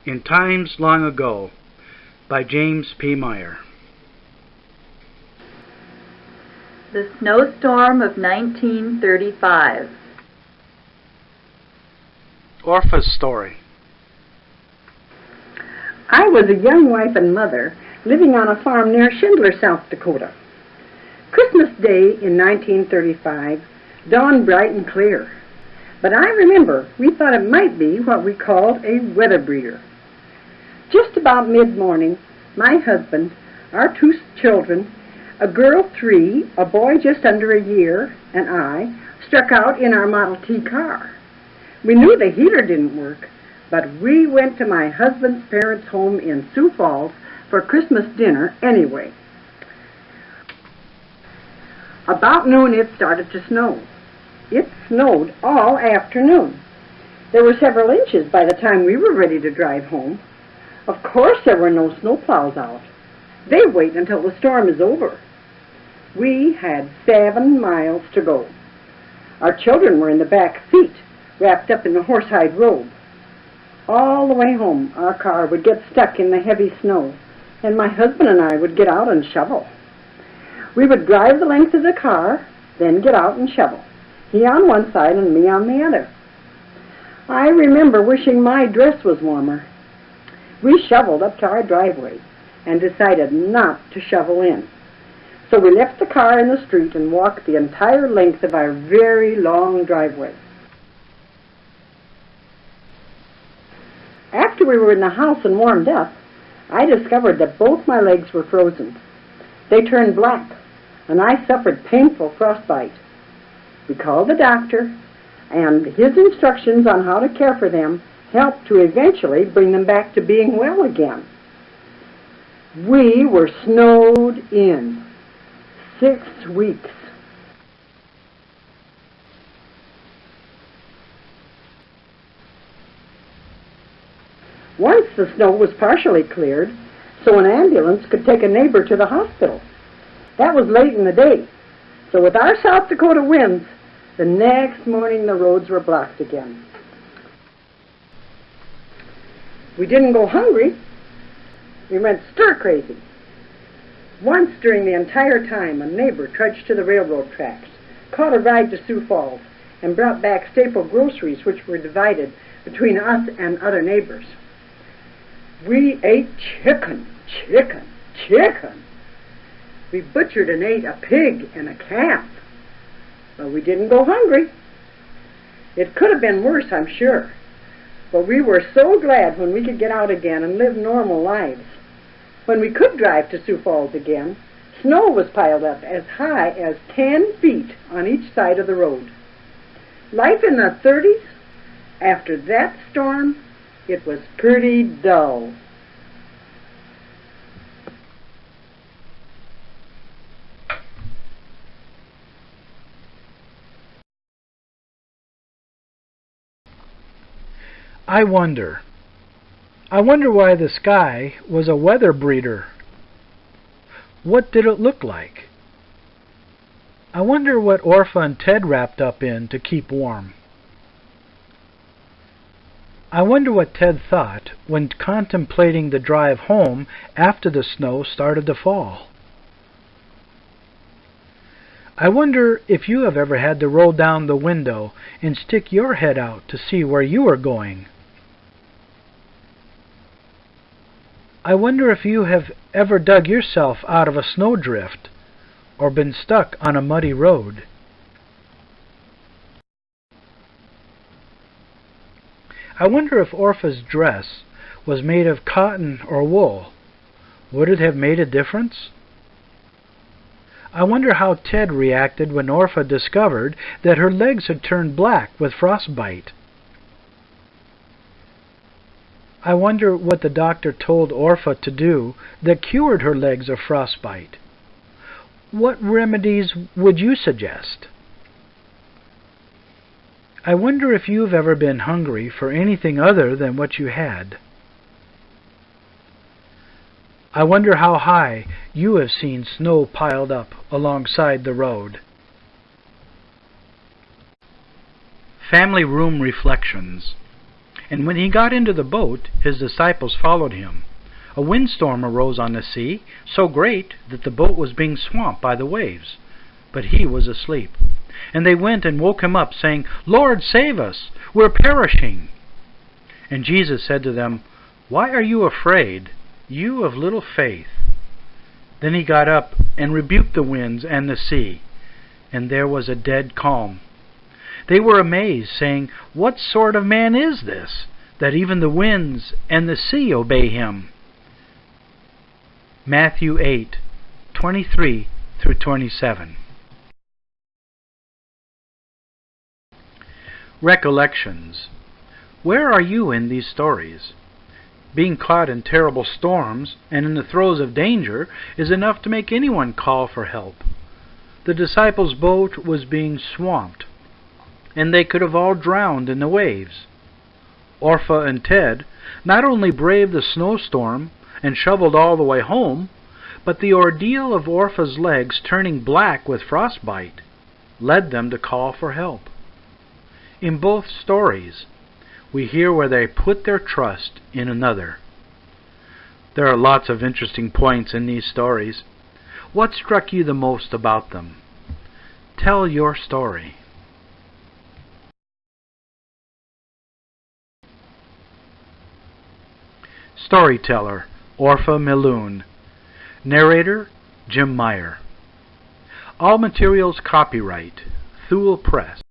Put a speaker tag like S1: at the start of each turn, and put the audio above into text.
S1: In Times Long Ago by James P. Meyer.
S2: The Snowstorm of 1935.
S1: Orpha's story.
S3: I was a young wife and mother living on a farm near Shindler, South Dakota. Christmas Day in 1935 dawned bright and clear, but I remember we thought it might be what we called a weather breeder. Just about mid-morning, my husband, our two children, a girl 3, a boy just under a year, and I struck out in our Model T car. We knew the heater didn't work, but we went to my husband's parents' home in Sioux Falls for Christmas dinner anyway. About noon it started to snow. It snowed all afternoon. There were several inches by the time we were ready to drive home. Of course there were no snowplows out. They wait until the storm is over. We had 7 miles to go. Our children were in the back seat, wrapped up in the horsehide robe. All the way home, our car would get stuck in the heavy snow, and my husband and I would get out and shovel. We would drive the length of the car, then get out and shovel, he on one side and me on the other. I remember wishing my dress was warmer. We shoveled up to our driveway and decided not to shovel in. So we left the car in the street and walked the entire length of our very long driveway. After we were in the house and warmed up, I discovered that both my legs were frozen. They turned black, and I suffered painful frostbite. We called the doctor, and his instructions on how to care for them helped to eventually bring them back to being well again. We were snowed in 6 weeks. Once the snow was partially cleared, so an ambulance could take a neighbor to the hospital. That was late in the day, so with our South Dakota winds, the next morning the roads were blocked again. We didn't go hungry. We went stir-crazy. Once during the entire time, a neighbor trudged to the railroad tracks, caught a ride to Sioux Falls, and brought back staple groceries which were divided between us and other neighbors. We ate chicken. We butchered and ate a pig and a calf. But we didn't go hungry. It could have been worse, I'm sure. But we were so glad when we could get out again and live normal lives. When we could drive to Sioux Falls again, snow was piled up as high as 10 feet on each side of the road. Life in the 30s, after that storm, it was pretty dull.
S1: I wonder why the sky was a weather breeder. What did it look like? I wonder what Orpha and Ted wrapped up in to keep warm. I wonder what Ted thought when contemplating the drive home after the snow started to fall. I wonder if you have ever had to roll down the window and stick your head out to see where you are going. I wonder if you have ever dug yourself out of a snowdrift or been stuck on a muddy road. I wonder if Orpha's dress was made of cotton or wool. Would it have made a difference? I wonder how Ted reacted when Orpha discovered that her legs had turned black with frostbite. I wonder what the doctor told Orpha to do that cured her legs of frostbite. What remedies would you suggest? I wonder if you've ever been hungry for anything other than what you had. I wonder how high you have seen snow piled up alongside the road. Family Room Reflections. And when he got into the boat, his disciples followed him. A windstorm arose on the sea, so great that the boat was being swamped by the waves. But he was asleep. And they went and woke him up, saying, "Lord, save us! We're perishing!" And Jesus said to them, "Why are you afraid, you of little faith?" Then he got up and rebuked the winds and the sea, and there was a dead calm. They were amazed, saying, "What sort of man is this, that even the winds and the sea obey him?" Matthew 8:23 through 27. Recollections. Where are you in these stories? Being caught in terrible storms and in the throes of danger is enough to make anyone call for help. The disciples' boat was being swamped, and they could have all drowned in the waves. Orpha and Ted not only braved the snowstorm and shoveled all the way home, but the ordeal of Orpha's legs turning black with frostbite led them to call for help. In both stories, we hear where they put their trust in another. There are lots of interesting points in these stories. What struck you the most about them? Tell your story. Storyteller, Orpha Milloon. Narrator, Jim Meyer. All materials copyright, Thule Press.